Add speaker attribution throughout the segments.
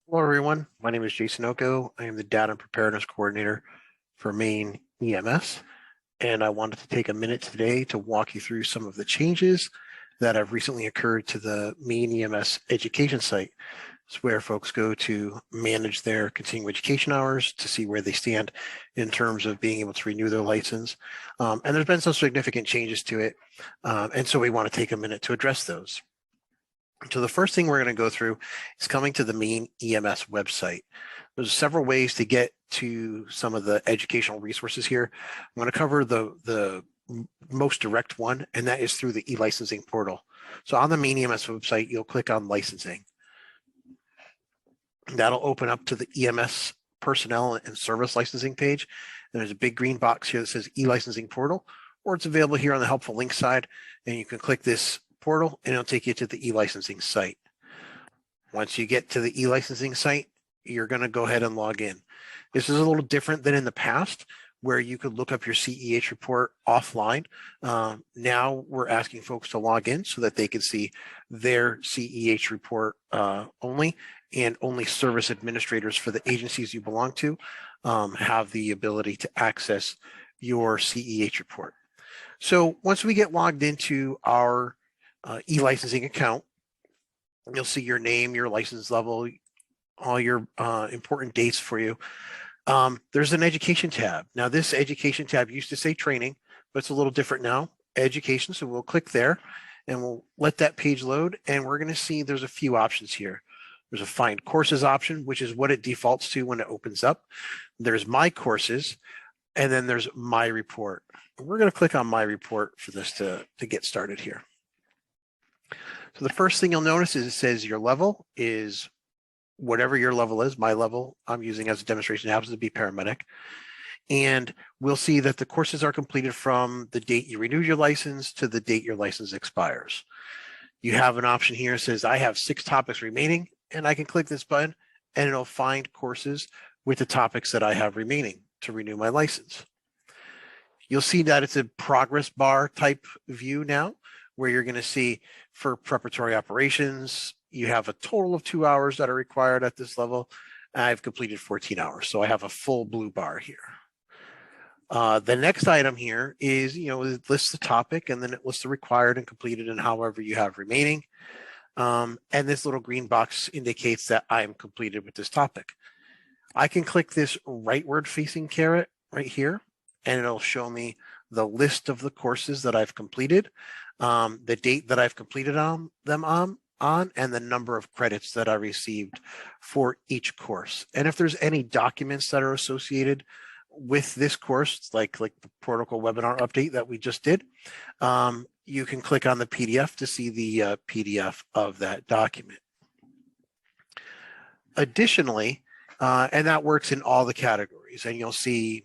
Speaker 1: Hello, everyone. My name is Jason Oko. I am the Data and Preparedness Coordinator for Maine EMS, and I wanted to take a minute today to walk you through some of the changes that have recently occurred to the Maine EMS education site. It's where folks go to manage their continuing education hours to see where they stand in terms of being able to renew their license. And there's been some significant changes to it, and so we want to take a minute to address those. So the first thing we're going to go through is coming to the Maine EMS website. There's several ways to get to some of the educational resources here. I'm going to cover the most direct one, and that is through the eLicensing portal. So on the Maine EMS website, you'll click on licensing. That'll open up to the EMS personnel and service licensing page. And there's a big green box here that says eLicensing portal, or it's available here on the helpful link side, and you can click this portal and it'll take you to the eLicensing site. Once you get to the eLicensing site, you're going to go ahead and log in. This is a little different than in the past where you could look up your CEH report offline. Now we're asking folks to log in so that they can see their CEH report only, and only service administrators for the agencies you belong to have the ability to access your CEH report. So once we get logged into our eLicensing account, you'll see your name, your license level, all your important dates for you. There's an education tab. Now this education tab used to say training, but it's a little different now, education. So we'll click there and we'll let that page load, and we're going to see there's a few options here. There's a find courses option, which is what it defaults to when it opens up. There's my courses, and then there's my report. We're going to click on my report for this to get started here. So the first thing you'll notice is it says your level is whatever your level is. My level I'm using as a demonstration happens to be paramedic. And we'll see that the courses are completed from the date you renew your license to the date your license expires. You have an option here that says I have 6 topics remaining, and I can click this button and it'll find courses with the topics that I have remaining to renew my license. You'll see that it's a progress bar type view now, where you're going to see for preparatory operations, you have a total of 2 hours that are required at this level. I've completed 14 hours, so I have a full blue bar here. The next item here is, it lists the topic, and then it lists the required and completed and however you have remaining. And this little green box indicates that I am completed with this topic. I can click this rightward facing caret right here, and it'll show me the list of the courses that I've completed, the date that I've completed them on, and the number of credits that I received for each course. And if there's any documents that are associated with this course, like the protocol webinar update that we just did, you can click on the PDF to see the PDF of that document. Additionally, and that works in all the categories, and you'll see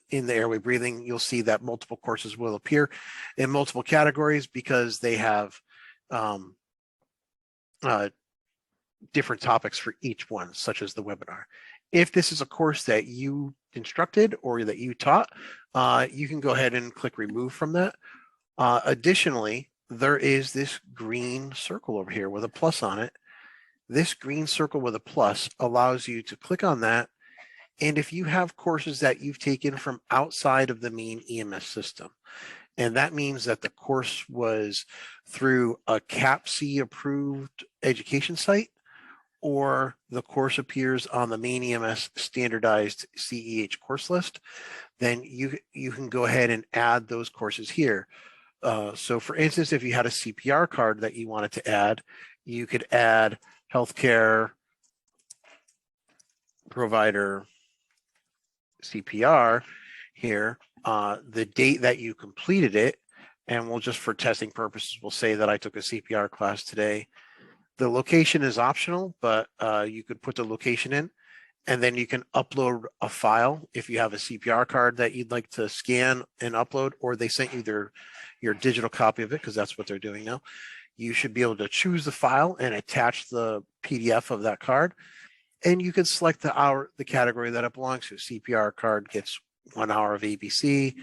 Speaker 1: in the airway breathing, you'll see that multiple courses will appear in multiple categories because they have different topics for each one, such as the webinar. If this is a course that you instructed or that you taught, you can go ahead and click remove from that. Additionally, there is this green circle over here with a plus on it. This green circle with a plus allows you to click on that. And if you have courses that you've taken from outside of the Maine EMS system, and that means that the course was through a CAPC approved education site, or the course appears on the Maine EMS standardized CEH course list, then you can go ahead and add those courses here. So for instance, if you had a CPR card that you wanted to add, you could add healthcare provider CPR here, the date that you completed it, and we'll just for testing purposes, we'll say that I took a CPR class today. The location is optional, but you could put the location in, and then you can upload a file if you have a CPR card that you'd like to scan and upload, or they sent you your digital copy of it, because that's what they're doing now. You should be able to choose the file and attach the PDF of that card, and you can select the category that it belongs to. CPR card gets 1 hour of ABC,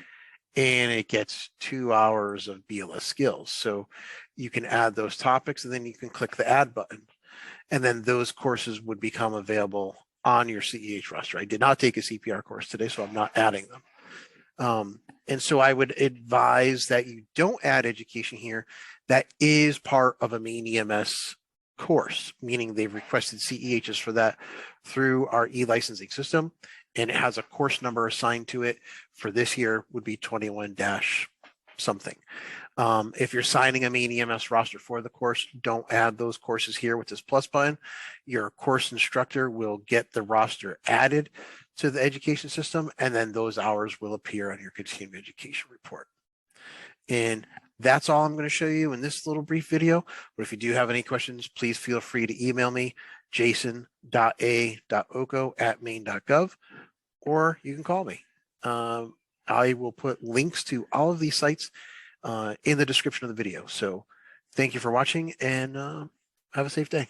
Speaker 1: and it gets 2 hours of BLS skills. So you can add those topics, and then you can click the add button. and then those courses would become available on your CEH roster. I did not take a CPR course today, so I'm not adding them. And so I would advise that you don't add education here that is part of a Maine EMS course, meaning they've requested CEHs for that through our e-licensing system, and it has a course number assigned to it. For this year would be 21 dash something. If you're signing a Maine EMS roster for the course, don't add those courses here with this plus button. Your course instructor will get the roster added to the education system, and then those hours will appear on your continuing education report. And that's all I'm going to show you in this little brief video. But if you do have any questions, please feel free to email me, jason.a.oko@maine.gov, or you can call me. I will put links to all of these sites in the description of the video. So thank you for watching, and have a safe day.